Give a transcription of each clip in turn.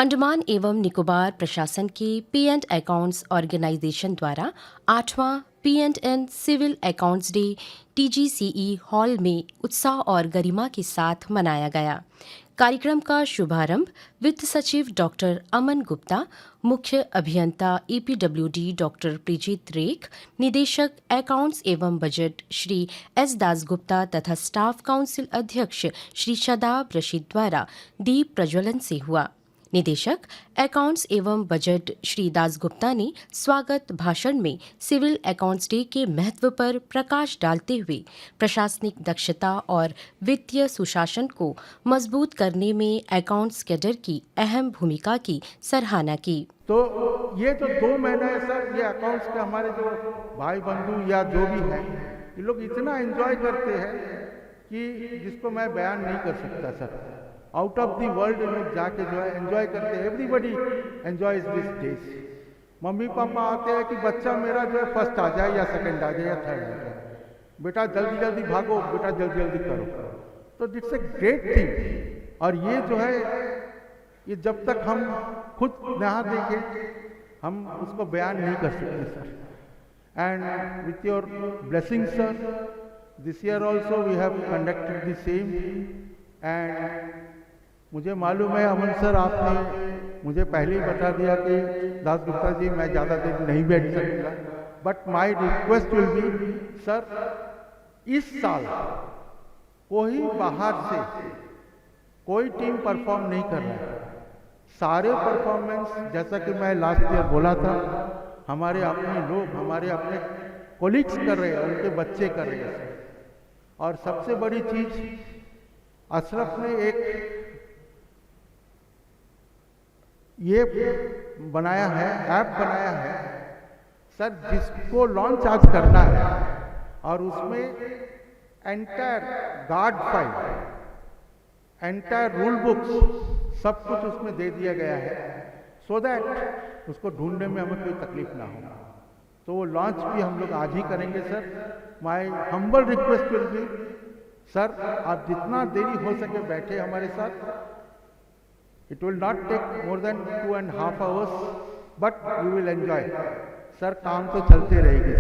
अंडमान एवं निकोबार प्रशासन के पी एंड अकाउंट्स ऑर्गेनाइजेशन द्वारा 8वां P and N civil accounts day TGCE hall में उत्साह और गरिमा के साथ मनाया गया। कार्यक्रम का शुभारंभ वित्त सचिव डॉक्टर अमन गुप्ता, मुख्य अभियंता ईपीडब्ल्यूडी डॉक्टर प्रीजीत रेख, निदेशक अकाउंट्स एवं बजट श्री एस दासगुप्ता तथा स्टाफ काउंसिल अध्यक्ष श्री शादाब रशीद द्वारा दीप प्रज्वलन से हुआ। निदेशक अकाउंट्स एवं बजट श्री दासगुप्ता ने स्वागत भाषण में सिविल अकाउंट्स डे के महत्व पर प्रकाश डालते हुए प्रशासनिक दक्षता और वित्तीय सुशासन को मजबूत करने में अकाउंट्स कैडर की अहम भूमिका की सराहना की। तो ये जो 2 महीना है सर, ये अकाउंट्स के हमारे जो भाई बंधु या जो भी हैं, ये लोग इतना एंजॉय करते हैं कि जिसको मैं बयान नहीं कर सकता sir. Out of the world में जाके जो है एंजॉय करते हैं। Everybody enjoys this days. Mummy papa आते हैं कि बच्चा मेरा जो है फर्स्ट आ जाए या सेकंड आ जाए या थर्ड आ जाए, बेटा जल्दी जल्दी भागो, बेटा जल्दी जल्दी करो। तो इट्स ए ग्रेट थिंग। और ये जो है, ये जब तक हम खुद यहाँ देखें हम उसको बयान नहीं कर सकते sir. And with your blessing sir, this year also we have conducted the same. And मुझे मालूम है अमन सर, आपने मुझे पहले ही बता दिया कि दासगुप्ता जी मैं ज़्यादा देर नहीं बैठ सकूँगा, but my request will be sir, इस साल कोई बाहर से कोई टीम परफॉर्म नहीं कर रहा है। सारे परफॉर्मेंस, जैसा कि मैं लास्ट ईयर बोला था, हमारे अपने लोग, हमारे अपने कोलिग्स कर रहे हैं, उनके बच्चे कर रहे हैं। और सबसे बड़ी चीज़, अशरफ ने एक ये बनाया है, ऐप बनाया है सर, जिसको लॉन्च आज करना है। और उसमें entire guard file, entire rule books, सब कुछ उसमें दे दिया गया है, सो दैट उसको ढूंढने में हमें कोई तकलीफ ना हो। तो वो लॉन्च भी हम लोग आज ही करेंगे sir. My humble request will be sir, आप जितना देरी हो सके बैठे हमारे साथ। It will not take more than 2.5 hours, but you will enjoy. Sir, काम तो चलते रहेगी।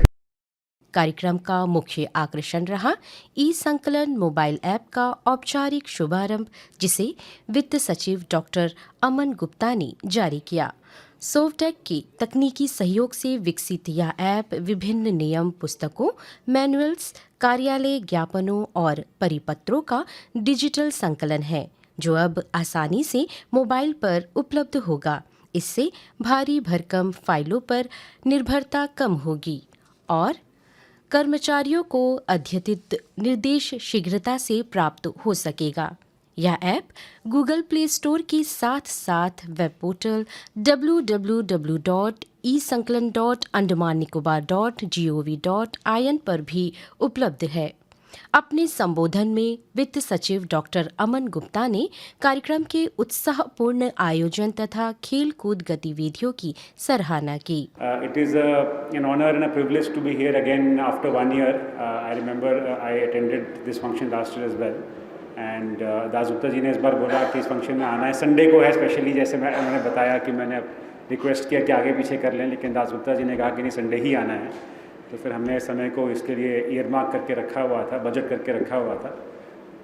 कार्यक्रम का मुख्य आकर्षण रहा ई संकलन मोबाइल ऐप का औपचारिक शुभारंभ, जिसे वित्त सचिव डॉक्टर अमन गुप्ता ने जारी किया। सोवटेक के तकनीकी सहयोग से विकसित यह ऐप विभिन्न नियम पुस्तकों, मैनुअल्स, कार्यालय ज्ञापनों और परिपत्रों का डिजिटल संकलन है, जो अब आसानी से मोबाइल पर उपलब्ध होगा। इससे भारी भरकम फाइलों पर निर्भरता कम होगी और कर्मचारियों को अद्यतित निर्देश शीघ्रता से प्राप्त हो सकेगा। यह ऐप गूगल प्ले स्टोर के साथ साथ वेब पोर्टल www.esankalan.andamannicobar.gov.in पर भी उपलब्ध है। अपने संबोधन में वित्त सचिव डॉक्टर अमन गुप्ता ने कार्यक्रम के उत्साहपूर्ण आयोजन तथा खेल कूद गतिविधियों की सराहना की। It is an honor and a privilege to be here again after 1 year. I remember I attended this function last year as well. And Dasgupta ji ने इस बार बोला कि इस फंक्शन में आना है, संडे को है स्पेशली, जैसे मैंने बताया कि मैंने रिक्वेस्ट किया कि आगे पीछे कर लें, लेकिन दासगुप्ता जी ने कहा कि नहीं, संडे ही आना है। तो फिर हमने समय को इसके लिए ईयरमार्क करके रखा हुआ था, बजट करके रखा हुआ था।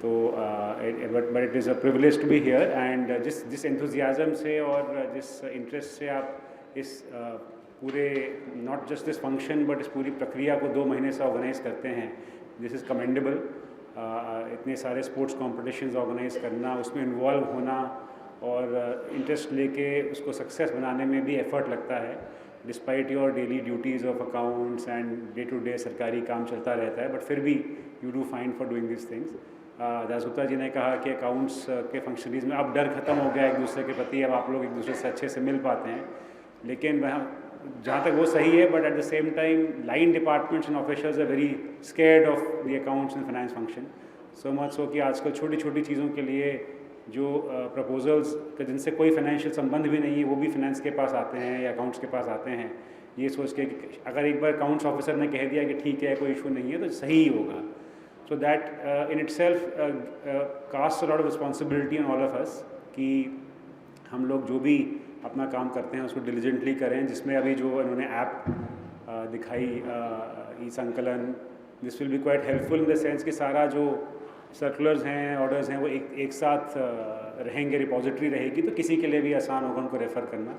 तो but it is a privilege to be here. And जिस एंथुजियाज़म से और जिस इंटरेस्ट से आप इस पूरे not just this function but इस पूरी प्रक्रिया को 2 महीने से ऑर्गेनाइज करते हैं, दिस इज़ कमेंडेबल। इतने सारे स्पोर्ट्स कॉम्पिटिशन्स ऑर्गेनाइज करना, उसमें इन्वॉल्व होना और इंटरेस्ट लेके उसको सक्सेस बनाने में भी एफर्ट लगता है। Despite your daily duties of accounts and day to day सरकारी काम चलता रहता है, बट फिर भी you do fine for doing this things. Dasgupta ji ने कहा कि अकाउंट्स के फंक्शनरीज में अब डर ख़त्म हो गया एक दूसरे के प्रति, अब आप लोग एक दूसरे से अच्छे से मिल पाते हैं। लेकिन वहाँ जहाँ तक वो सही है, but at the same time line departments and officers are very scared of the accounts and finance function, so much so कि आजकल छोटी छोटी चीज़ों के लिए जो प्रपोजल्स जिनसे कोई फाइनेंशियल संबंध भी नहीं है वो भी फाइनेंस के पास आते हैं या अकाउंट्स के पास आते हैं, ये सोच के कि अगर एक बार अकाउंट्स ऑफिसर ने कह दिया कि ठीक है कोई इशू नहीं है तो सही ही होगा। So that in itself cast a lot of responsibility on all of us कि हम लोग जो भी अपना काम करते हैं उसको डिलीजेंटली करें, जिसमें अभी जो इन्होंने ऐप दिखाई ई संकलन, this will be quite helpful in the sense कि सारा जो सर्कुलर्स हैं, ऑर्डर्स हैं, वो एक साथ रहेंगे, रिपोजिटरी रहेगी, तो किसी के लिए भी आसान होगा उनको रेफ़र करना.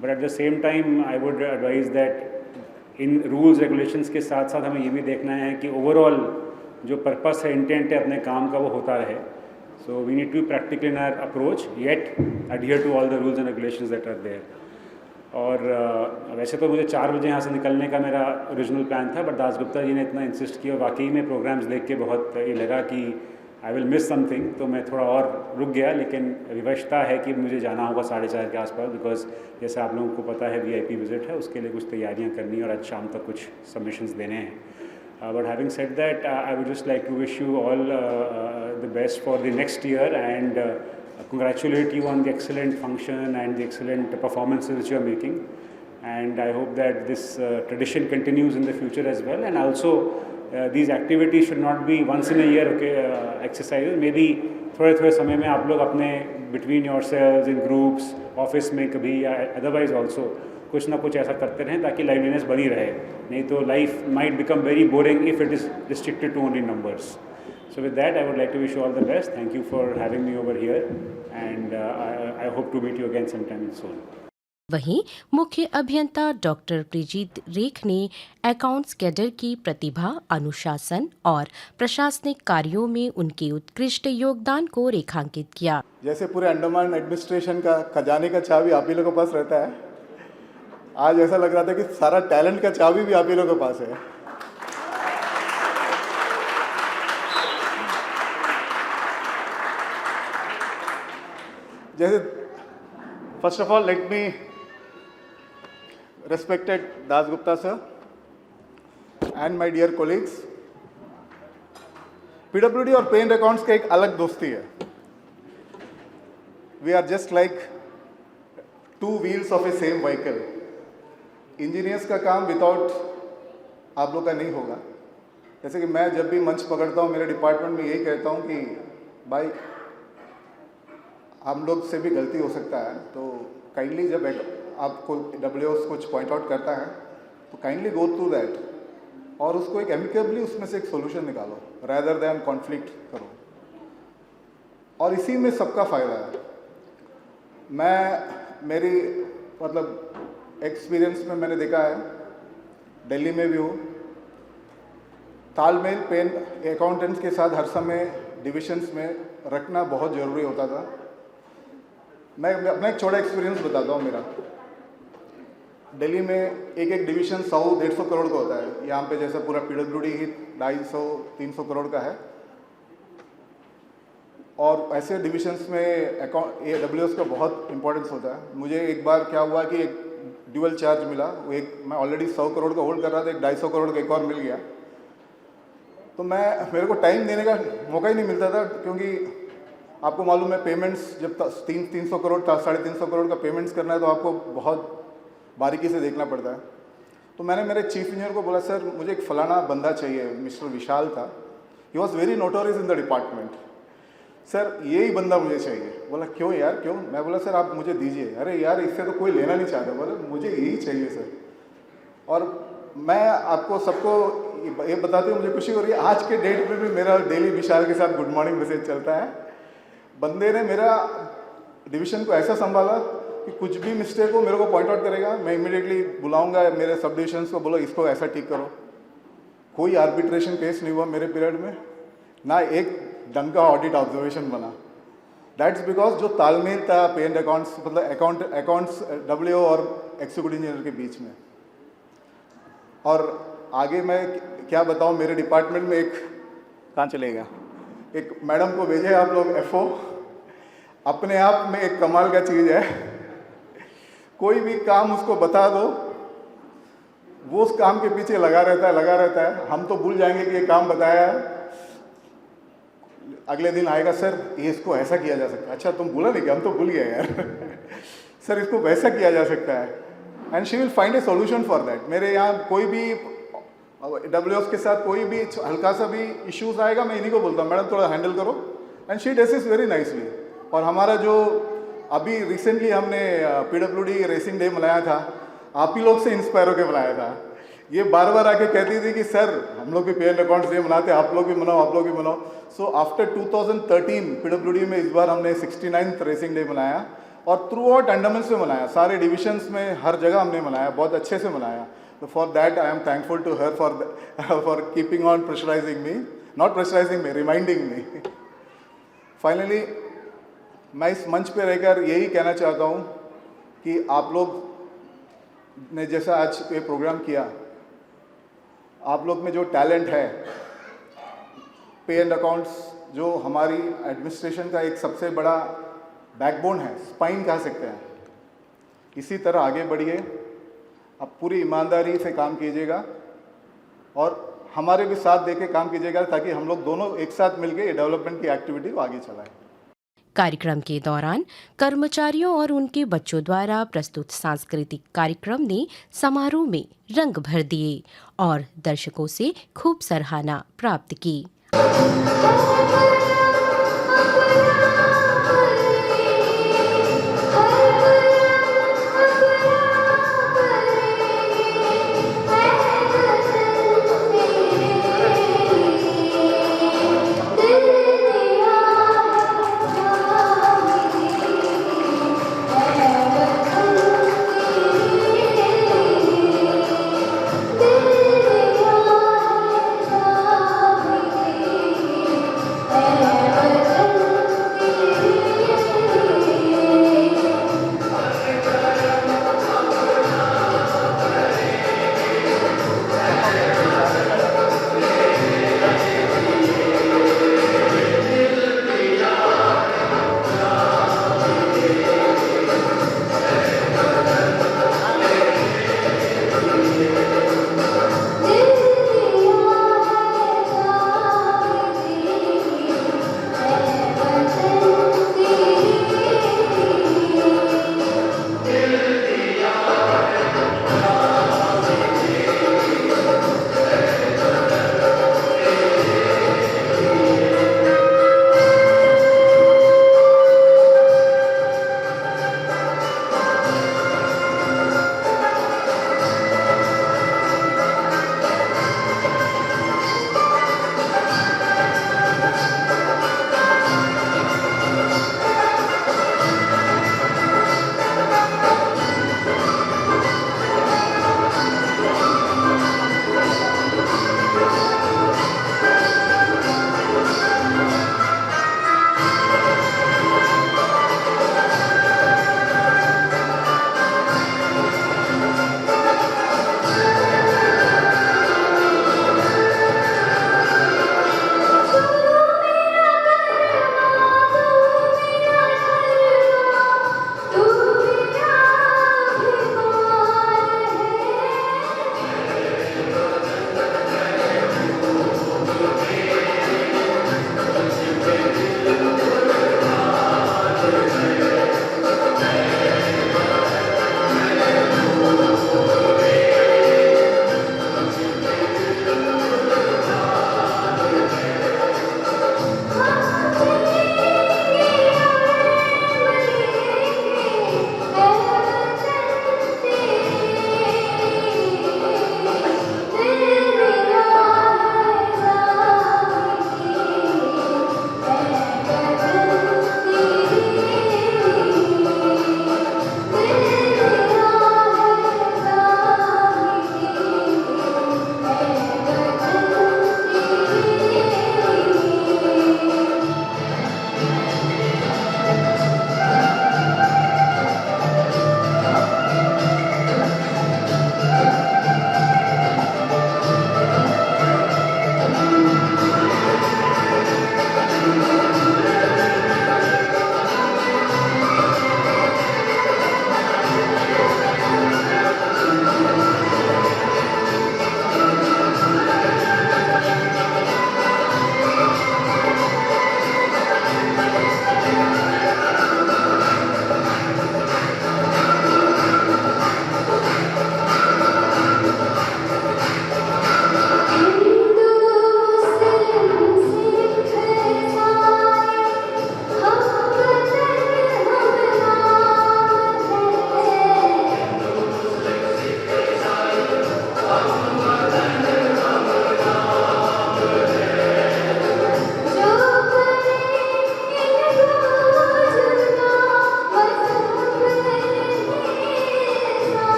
But at the same time I would advise that इन रूल्स रेगुलेशंस के साथ साथ हमें ये भी देखना है कि ओवरऑल जो पर्पस है, इंटेंट है अपने काम का, वो होता रहे. So we need to be practical in our approach, yet adhere to all the rules and regulations that are there. और वैसे तो मुझे 4 बजे यहाँ से निकलने का मेरा ओरिजिनल प्लान था, बट दास गुप्ता जी ने इतना इंसिस्ट किया और वाकई में प्रोग्राम्स देख के बहुत ये लगा कि आई विल मिस समथिंग, तो मैं थोड़ा और रुक गया. लेकिन विवशता है कि मुझे जाना होगा 4:30 के आसपास, बिकॉज जैसे आप लोगों को पता है VIP विज़िट है, उसके लिए कुछ तैयारियाँ करनी है और आज शाम तक कुछ सबमिशंस देने हैं. But having said that, I would just like to wish you all the best for the next year and congratulate you on the excellent function and the excellent performances which you are making. And I hope that this tradition continues in the future as well. And also, these activities should not be once in a year exercises. Maybe थोड़े समय में आप लोग अपने between yourselves in groups, office में कभी, otherwise also कुछ ना कुछ ऐसा करते रहें ताकि लाइवलीनेस बनी रहे. नहीं तो life might become very boring if it is restricted to only numbers. So with that I would like to wish you all the best. Thank you for having me over here and I hope to meet you again some time soon. वहीं मुख्य अभियंता doctor प्रीजीत रेख ने accounts cadre की प्रतिभा, अनुशासन और प्रशासनिक कार्यों में उनके उत्कृष्ट योगदान को रेखांकित किया. जैसे पूरे अंडमान एडमिनिस्ट्रेशन का खजाने का चाबी आप ही लोगों के पास रहता है, आज ऐसा लग रहा था कि सारा टैलेंट का चाबी भी आप ही लोगों के पास है. जैसे first of all let me respected Das Gupta sir and my dear colleagues, PWD और पेन अकाउंट्स का एक अलग दोस्ती है. We are just like two wheels of a same vehicle. Engineers का काम विदाउट आप लोग का नहीं होगा. जैसे कि मैं जब भी मंच पकड़ता हूँ मेरे डिपार्टमेंट में यही कहता हूँ कि भाई हम लोग से भी गलती हो सकता है, तो काइंडली जब आपको WOS कुछ पॉइंट आउट करता है तो काइंडली गो थ्रू दैट और उसको एक एमिकेबली उसमें से एक सोल्यूशन निकालो रादर दैन कॉन्फ्लिक्ट करो. और इसी में सबका फ़ायदा है. मैं मेरी मतलब एक्सपीरियंस में मैंने देखा है, दिल्ली में भी हूँ, तालमेल पेन अकाउंटेंट्स के साथ हर समय डिविजन्स में रखना बहुत ज़रूरी होता था. मैं अपना एक छोटा एक्सपीरियंस बताता हूँ मेरा. दिल्ली में एक डिवीज़न 100-150 करोड़ का होता है. यहाँ पे जैसा पूरा PWD ही 250-300 करोड़ का है. और ऐसे डिविजन्स में अकाउंट AWS का बहुत इंपॉर्टेंस होता है. मुझे एक बार क्या हुआ कि एक ड्यूअल चार्ज मिला. वो एक मैं ऑलरेडी 100 करोड़ का होल्ड कर रहा था, एक 250 करोड़ का एक और मिल गया. तो मेरे को टाइम देने का मौका ही नहीं मिलता था, क्योंकि आपको मालूम है पेमेंट्स जब 300 करोड़ 350 करोड़ का पेमेंट्स करना है तो आपको बहुत बारीकी से देखना पड़ता है. तो मैंने मेरे चीफ इंजीनियर को बोला, सर मुझे एक फलाना बंदा चाहिए. मिस्टर विशाल था, he was very notorious in the department. Sir यही बंदा मुझे चाहिए. बोला क्यों यार क्यों? मैं बोला सर आप मुझे दीजिए. अरे यार इससे तो कोई लेना नहीं चाहता. बोला मुझे यही चाहिए सर. और मैं आपको सबको ये बताते हुए मुझे खुशी हो रही है, आज के डेट में भी मेरा डेली विशाल के साथ गुड मॉर्निंग मैसेज चलता है. बंदे ने मेरा डिवीज़न को ऐसा संभाला कि कुछ भी मिस्टेक हो मेरे को पॉइंट आउट करेगा, मैं इमीडिएटली बुलाऊंगा मेरे सब डिविजन्स को, बोलो इसको ऐसा ठीक करो. कोई आर्बिट्रेशन केस नहीं हुआ मेरे पीरियड में, ना एक ढंग का ऑडिट ऑब्जर्वेशन बना. दैट्स बिकॉज जो तालमेल था पेन अकाउंट्स मतलब अकाउंट्स WO और एक्जीक्यूटिव इंजीनियर के बीच में. और आगे मैं क्या बताऊं, मेरे डिपार्टमेंट में एक कहाँ चलेगा, एक मैडम को भेजे आप लोग FO, अपने आप में एक कमाल का चीज़ है. कोई भी काम उसको बता दो, वो उस काम के पीछे लगा रहता है. हम तो भूल जाएंगे कि ये काम बताया है. अगले दिन आएगा, सर ये इसको ऐसा किया जा सकता है. अच्छा तुम भूला नहीं कि हम तो भूल गए यार. सर इसको वैसा किया जा सकता है. And she will find a solution for that. मेरे यहाँ कोई भी WOS के साथ कोई भी हल्का सा भी इश्यूज आएगा, मैं इन्हीं को बोलता हूँ मैडम थोड़ा हैंडल करो, and she does is very nicely. और हमारा जो अभी रिसेंटली हमने PWD रेसिंग डे मनाया था, आप ही लोग से इंस्पायर होकर मनाया था। ये बार बार आके कहती थी कि सर हम लोग भी पे एंड अकाउंट्स डे मनाते हैं, आप लोग भी मनाओ, आप लोग भी मनाओ। सो आफ्टर 2013 PWD में इस बार हमने 69th रेसिंग डे मनाया और थ्रू आउट अंडरमन्स में मनाया, सारे डिविजन्स में हर जगह हमने मनाया, बहुत अच्छे से मनाया। तो for that I am thankful to her for keeping on pressurising me, not pressurising me, reminding me. Finally मैं इस मंच पे रहकर यही कहना चाहता हूँ कि आप लोग ने जैसा आज ये प्रोग्राम किया, आप लोग में जो टैलेंट है, पे एंड अकाउंट्स जो हमारी एडमिनिस्ट्रेशन का एक सबसे बड़ा बैकबोन है, स्पाइन कह सकते हैं, इसी तरह आगे बढ़िए, आप पूरी ईमानदारी से काम कीजिएगा और हमारे भी साथ देके काम कीजिएगा ताकि हम लोग दोनों एक साथ मिलकर ये डेवलपमेंट की एक्टिविटी को आगे चलाएं। कार्यक्रम के दौरान कर्मचारियों और उनके बच्चों द्वारा प्रस्तुत सांस्कृतिक कार्यक्रम ने समारोह में रंग भर दिए और दर्शकों से खूब सराहना प्राप्त की।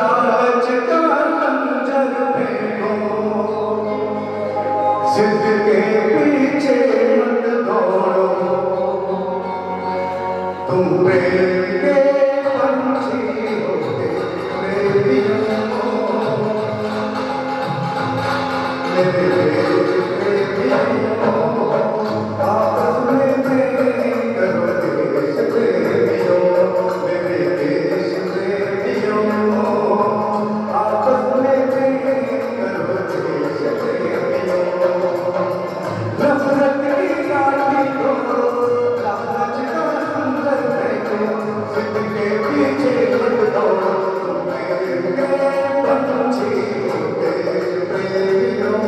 लालच का खंजर फेंको, जिद के पीछे मत दौड़ो, तुम प्रेम के पंछी होते प्रेमियों, मेरे प्रेमियों, आपस में प्रेम करो देश प्रेमियों, मेरे देश प्रेमियों, आपस में प्रेम करो देश प्रेमियों, नफरत की लाठी को लालच का खंजर फेंको, जिद के पीछे मत दौड़ो, तुम मेरे पंछी होते प्रेमियों,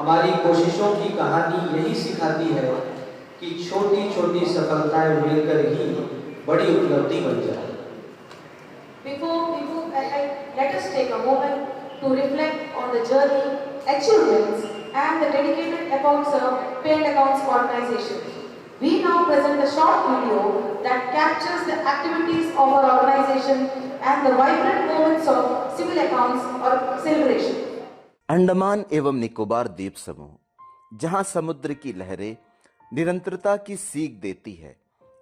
हमारी कोशिशों की कहानी यही सिखाती है कि छोटी छोटी सफलताएं मिलकर ही बड़ी उपलब्धि बन जाए। Let us take a moment to reflect on the journey, achievements, and the dedicated efforts of Parent Accounts Organization. We now present a short video that captures the activities of our organization and the vibrant moments of civil accounts or celebration. Andaman एवं निकोबार द्वीप समूह, जहां समुद्र की लहरें निरंतरता की सीख देती है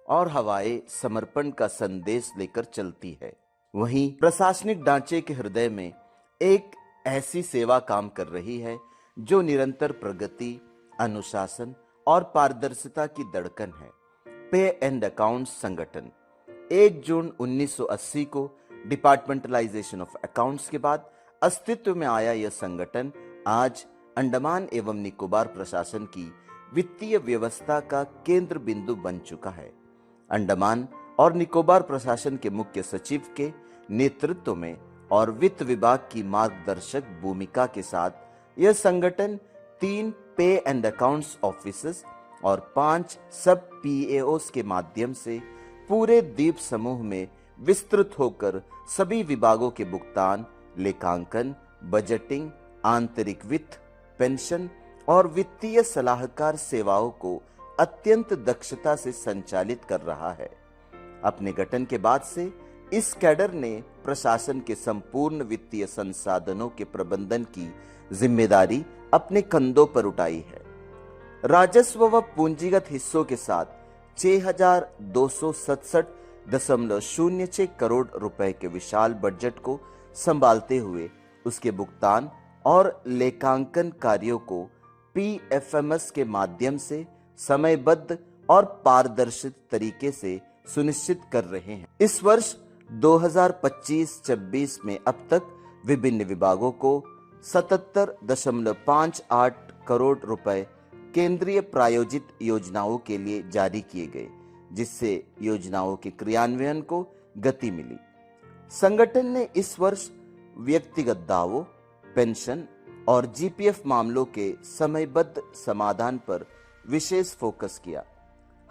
और हवाएं समर्पण का संदेश लेकर चलती है, वहीं प्रशासनिक ढांचे के हृदय में एक ऐसी सेवा काम कर रही है जो निरंतर प्रगति, अनुशासन और पारदर्शिता की धड़कन है। पे एंड अकाउंट्स संगठन 1 जून 1980 को डिपार्टमेंटलाइजेशन ऑफ अकाउंट्स के बाद अस्तित्व में आया यह संगठन आज अंडमान एवं निकोबार प्रशासन की वित्तीय व्यवस्था का केंद्र बिंदु बन चुका है। अंडमान और निकोबार प्रशासन के मुख्य सचिव के नेतृत्व में और वित्त विभाग की मार्गदर्शक भूमिका के साथ यह संगठन 3 पे एंड अकाउंट्स ऑफिसेस और 5 सब पीएओस के माध्यम से पूरे द्वीप समूह में विस्तृत होकर सभी विभागों के भुगतान, लेखांकन, बजटिंग, आंतरिक वित्त, पेंशन और वित्तीय सलाहकार सेवाओं को अत्यंत दक्षता से संचालित कर रहा है। अपने गठन के बाद से इस कैडर ने प्रशासन के संपूर्ण वित्तीय संसाधनों के प्रबंधन की जिम्मेदारी अपने कंधों पर उठाई है। राजस्व व पूंजीगत हिस्सों के साथ 6,267.06 करोड़ रुपए के विशाल बजट को संभालते हुए उसके भुगतान और लेखांकन कार्यों को पीएफएमएस के माध्यम से समयबद्ध और पारदर्शी तरीके से सुनिश्चित कर रहे हैं। इस वर्ष 2025-26 में अब तक विभिन्न विभागों को 77.58 करोड़ रुपए केंद्रीय प्रायोजित योजनाओं के लिए जारी किए गए, जिससे योजनाओं के क्रियान्वयन को गति मिली। संगठन ने इस वर्ष व्यक्तिगत दावों, पेंशन और जीपीएफ मामलों के समयबद्ध समाधान पर विशेष फोकस किया।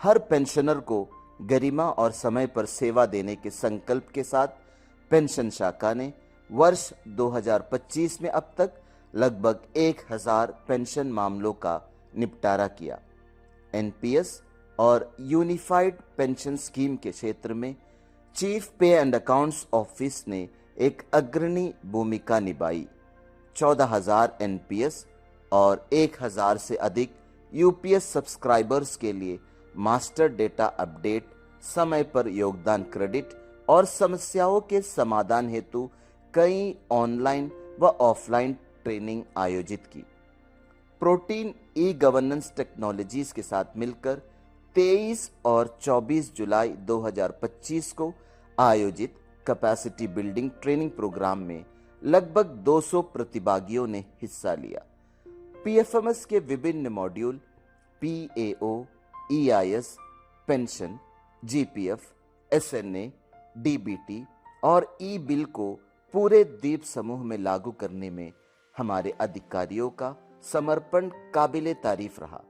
हर पेंशनर को गरिमा और समय पर सेवा देने के संकल्प के साथ पेंशन शाखा ने वर्ष 2025 में अब तक लगभग 1000 पेंशन मामलों का निपटारा किया। एनपीएस और यूनिफाइड पेंशन स्कीम के क्षेत्र में चीफ पे एंड अकाउंट्स ऑफिस ने एक अग्रणी भूमिका निभाई। 14,000 एनपीएस और 1,000 से अधिक यूपीएस सब्सक्राइबर्स के लिए मास्टर डेटा अपडेट, समय पर योगदान क्रेडिट और समस्याओं के समाधान हेतु कई ऑनलाइन व ऑफलाइन ट्रेनिंग आयोजित की। प्रोटीन ई गवर्नेंस टेक्नोलॉजीज के साथ मिलकर 23 और 24 जुलाई 2025 को आयोजित कैपेसिटी बिल्डिंग ट्रेनिंग प्रोग्राम में लगभग 200 प्रतिभागियों ने हिस्सा लिया। पीएफएमएस के विभिन्न module PAO, EIS, pension, GPF, SNA, DBT और ई बिल को पूरे द्वीप समूह में लागू करने में हमारे अधिकारियों का समर्पण काबिले तारीफ रहा।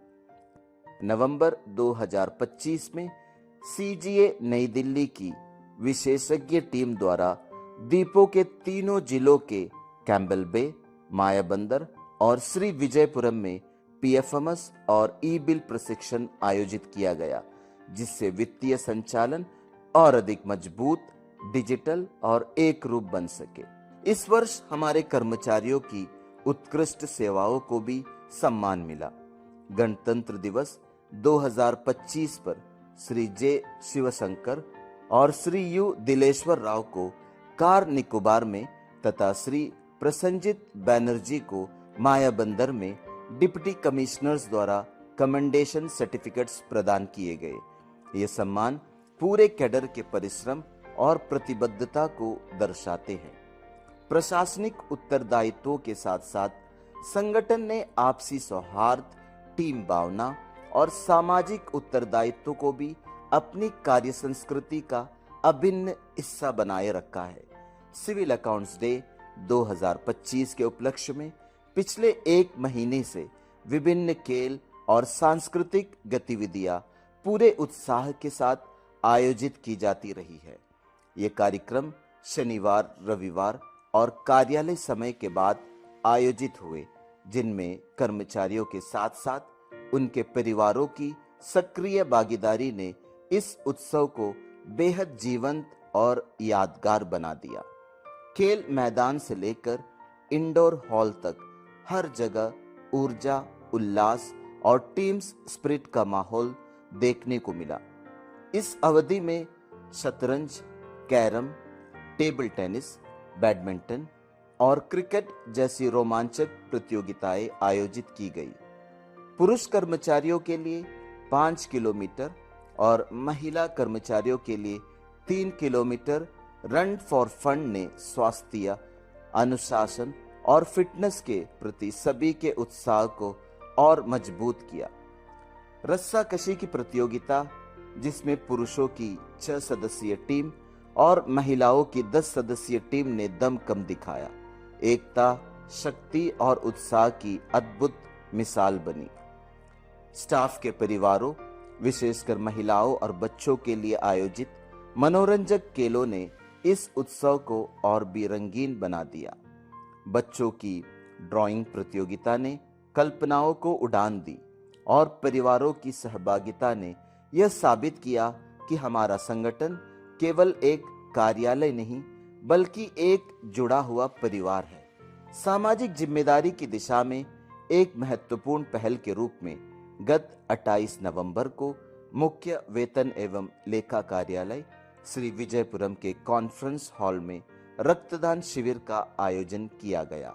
नवंबर 2025 में सीजीए नई दिल्ली की विशेषज्ञ टीम द्वारा द्वीपों के तीनों जिलों के कैम्बल बे, मायाबंदर और श्री विजयपुरम में पीएफएमएस और ई बिल प्रशिक्षण आयोजित किया गया, जिससे वित्तीय संचालन और अधिक मजबूत, डिजिटल और एक रूप बन सके। इस वर्ष हमारे कर्मचारियों की उत्कृष्ट सेवाओं को भी सम्मान मिला। गणतंत्र दिवस 2025 पर श्री जे शिवशंकर और श्री यू दिलेश्वर राव को कार निकोबार में तथा श्री प्रसन्नजीत बैनर्जी को मायाबंदर में डिप्टी कमिश्नर्स द्वारा कमेंडेशन सर्टिफिकेट्स प्रदान किए गए। ये सम्मान पूरे कैडर के परिश्रम और प्रतिबद्धता को दर्शाते हैं। प्रशासनिक उत्तरदायित्वों के साथ साथ संगठन ने आपसी सौहार्द, टीम भावना और सामाजिक उत्तरदायित्व को भी अपनी कार्य संस्कृति का अभिन्न हिस्सा बनाए रखा है। सिविल अकाउंट्स डे 2025 के उपलक्ष्य में पिछले 1 महीने से विभिन्न खेल और सांस्कृतिक गतिविधियां पूरे उत्साह के साथ आयोजित की जाती रही है। ये कार्यक्रम शनिवार, रविवार और कार्यालय समय के बाद आयोजित हुए, जिनमें कर्मचारियों के साथ साथ उनके परिवारों की सक्रिय भागीदारी ने इस उत्सव को बेहद जीवंत और यादगार बना दिया। खेल मैदान से लेकर इंडोर हॉल तक हर जगह ऊर्जा, उल्लास और टीम्स स्पिरिट का माहौल देखने को मिला। इस अवधि में शतरंज, कैरम, टेबल टेनिस, बैडमिंटन और क्रिकेट जैसी रोमांचक प्रतियोगिताएं आयोजित की गई। पुरुष कर्मचारियों के लिए 5 किलोमीटर और महिला कर्मचारियों के लिए 3 किलोमीटर रन फॉर फन ने स्वास्थ्य, अनुशासन और फिटनेस के प्रति सभी के उत्साह को और मजबूत किया। रस्साकशी की प्रतियोगिता, जिसमें पुरुषों की 6 सदस्यीय टीम और महिलाओं की 10 सदस्यीय टीम ने दमखम दिखाया, एकता, शक्ति और उत्साह की अद्भुत मिसाल बनी। स्टाफ के परिवारों, विशेषकर महिलाओं और बच्चों के लिए आयोजित मनोरंजक खेलों ने इस उत्सव को और भी रंगीन बना दिया। बच्चों की ड्राइंग प्रतियोगिता ने कल्पनाओं को उड़ान दी और परिवारों की सहभागिता ने यह साबित किया कि हमारा संगठन केवल एक कार्यालय नहीं बल्कि एक जुड़ा हुआ परिवार है। सामाजिक जिम्मेदारी की दिशा में एक महत्वपूर्ण पहल के रूप में गत 28 नवंबर को मुख्य वेतन एवं लेखा कार्यालय श्री विजयपुरम के कॉन्फ्रेंस हॉल में रक्तदान शिविर का आयोजन किया गया,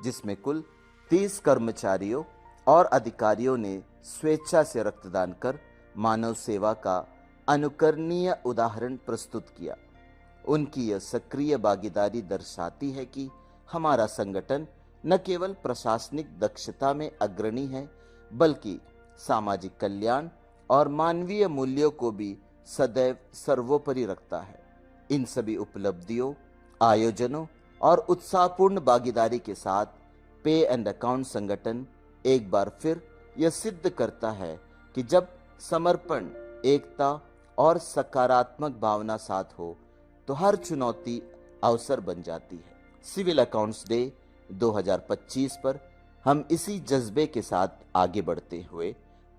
जिसमें कुल 30 कर्मचारियों और अधिकारियों ने स्वेच्छा से रक्तदान कर मानव सेवा का अनुकरणीय उदाहरण प्रस्तुत किया। उनकी यह सक्रिय भागीदारी दर्शाती है कि हमारा संगठन न केवल प्रशासनिक दक्षता में अग्रणी है बल्कि सामाजिक कल्याण और मानवीय मूल्यों को भी सदैव सर्वोपरि रखता है। इन सभी उपलब्धियों, आयोजनों और उत्साहपूर्ण भागीदारी के साथ पे एंड अकाउंट संगठन एक बार फिर यह सिद्ध करता है कि जब समर्पण, एकता और सकारात्मक भावना साथ हो तो हर चुनौती अवसर बन जाती है। सिविल अकाउंट्स डे 2025 पर हम इसी जज्बे के साथ आगे बढ़ते हुए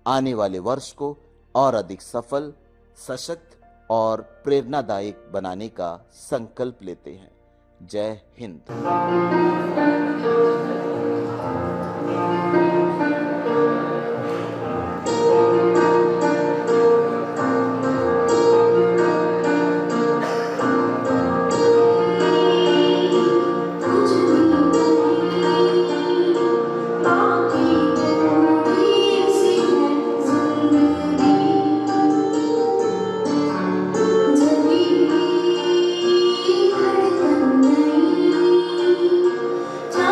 आने वाले वर्ष को और अधिक सफल, सशक्त और प्रेरणादायक बनाने का संकल्प लेते हैं। जय हिंद। जा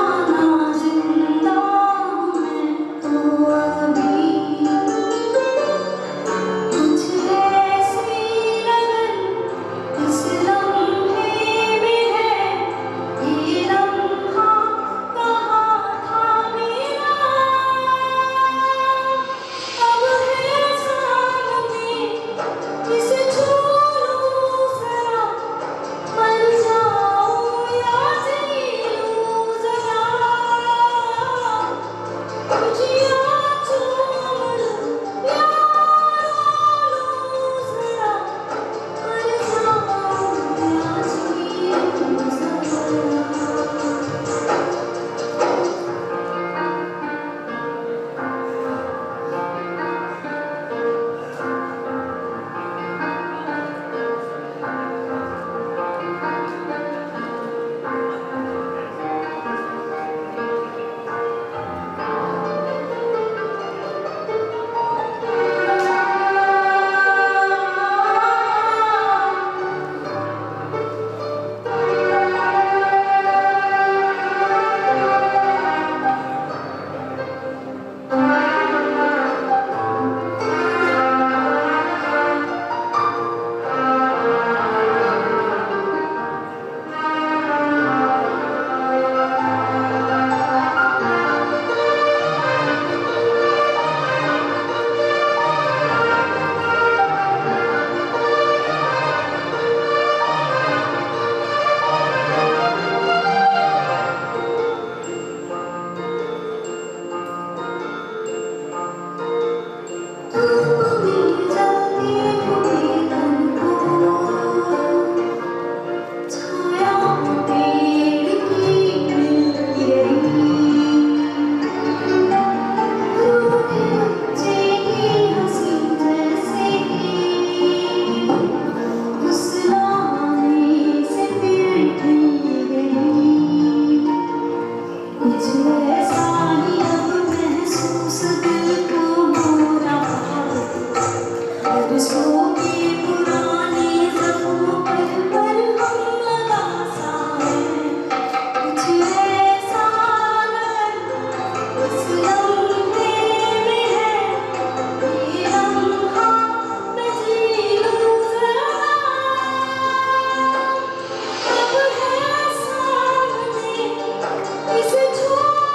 इसे छोड़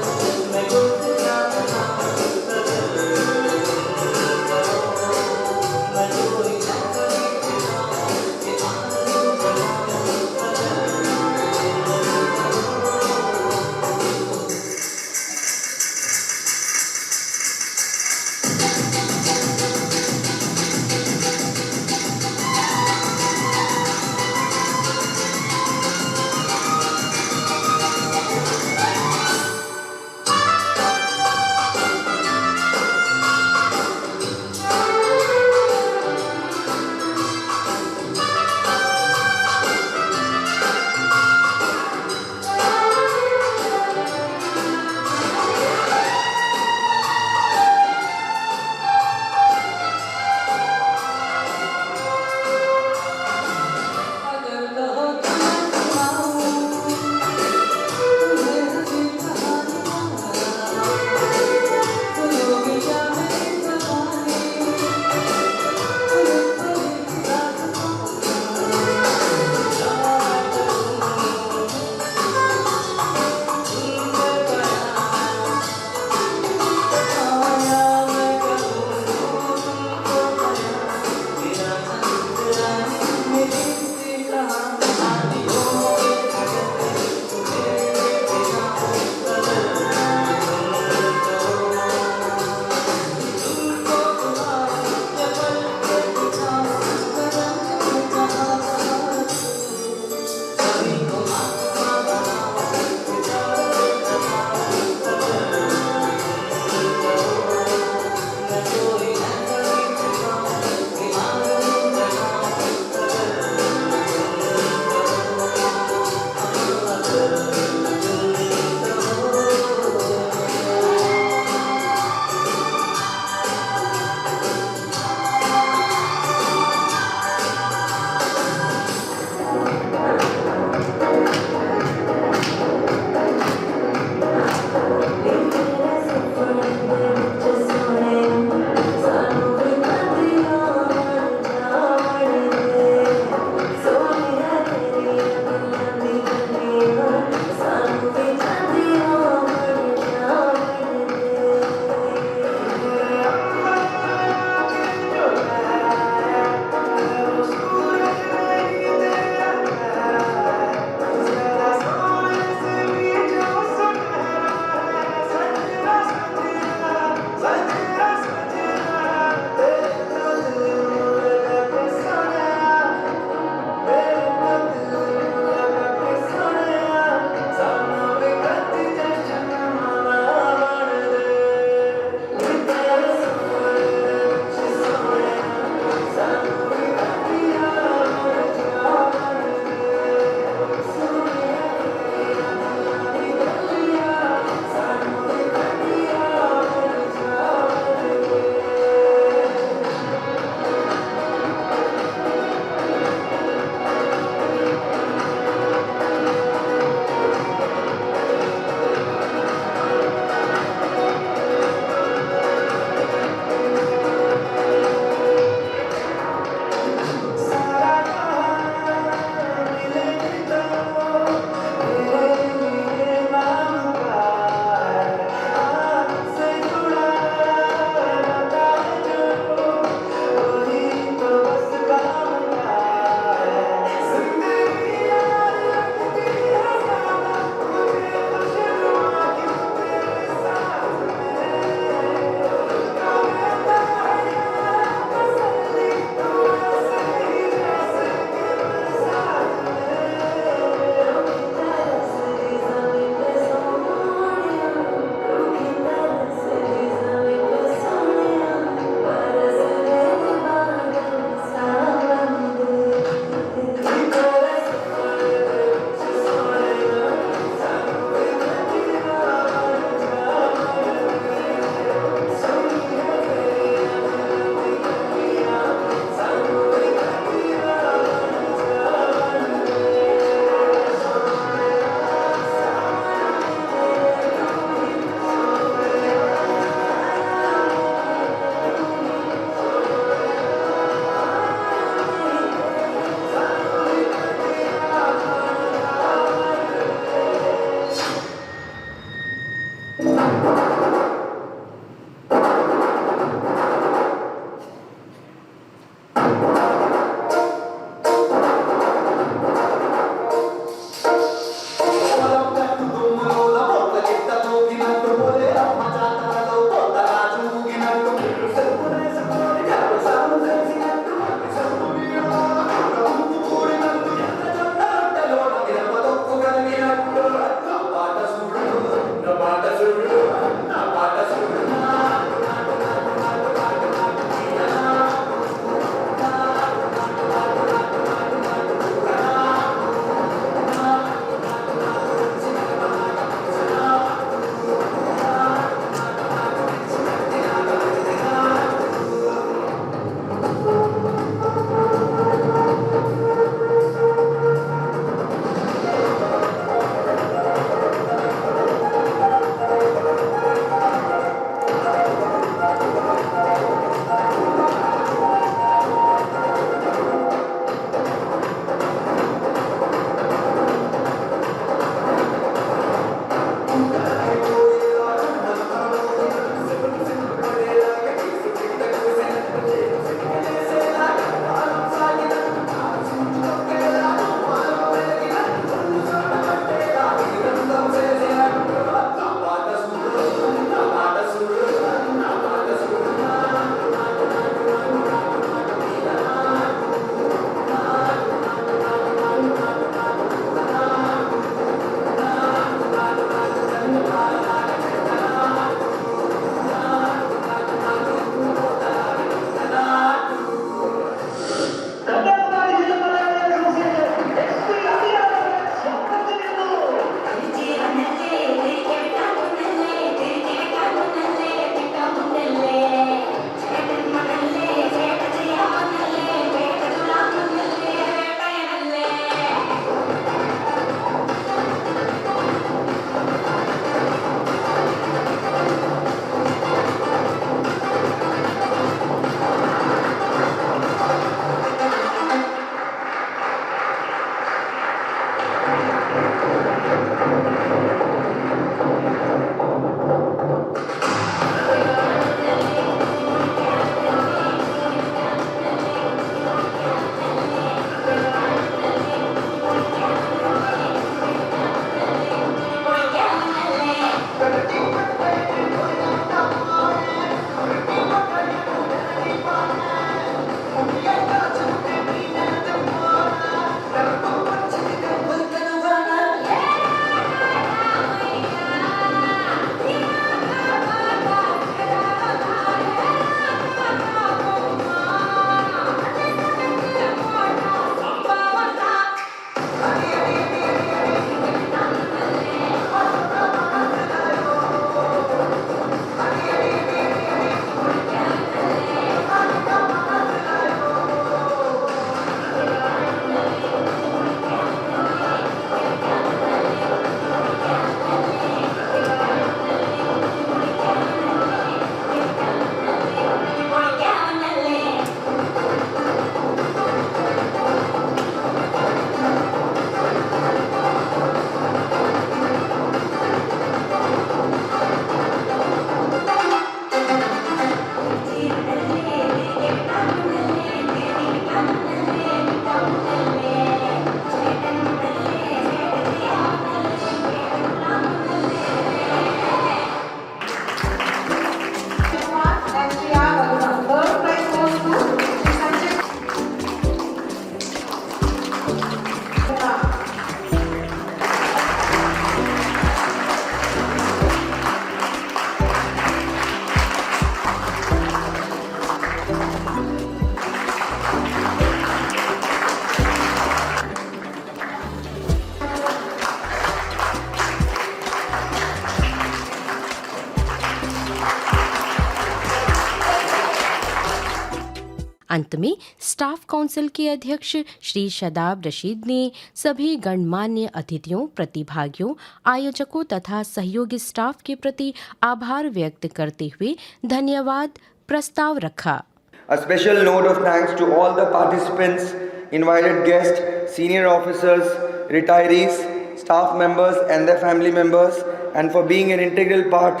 अंत में स्टाफ काउंसिल के अध्यक्ष श्री शदाब रशीद ने सभी गणमान्य अतिथियों, प्रतिभागियों, आयोजकों तथा सहयोगी स्टाफ के प्रति आभार व्यक्त करते हुए धन्यवाद प्रस्ताव रखा। A special note of thanks to all the participants, invited guests, senior officers, retirees, staff members and their family members, and for being an integral part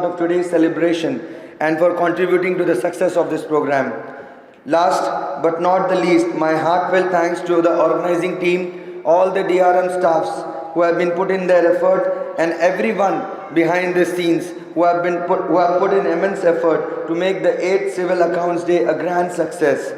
of today's celebration and for contributing to the success of this program. Last but not the least, my heartfelt thanks to the organizing team, all the DRM staffs who have been put in their effort, and everyone behind the scenes who have put in immense effort to make the 8th Civil Accounts Day a grand success.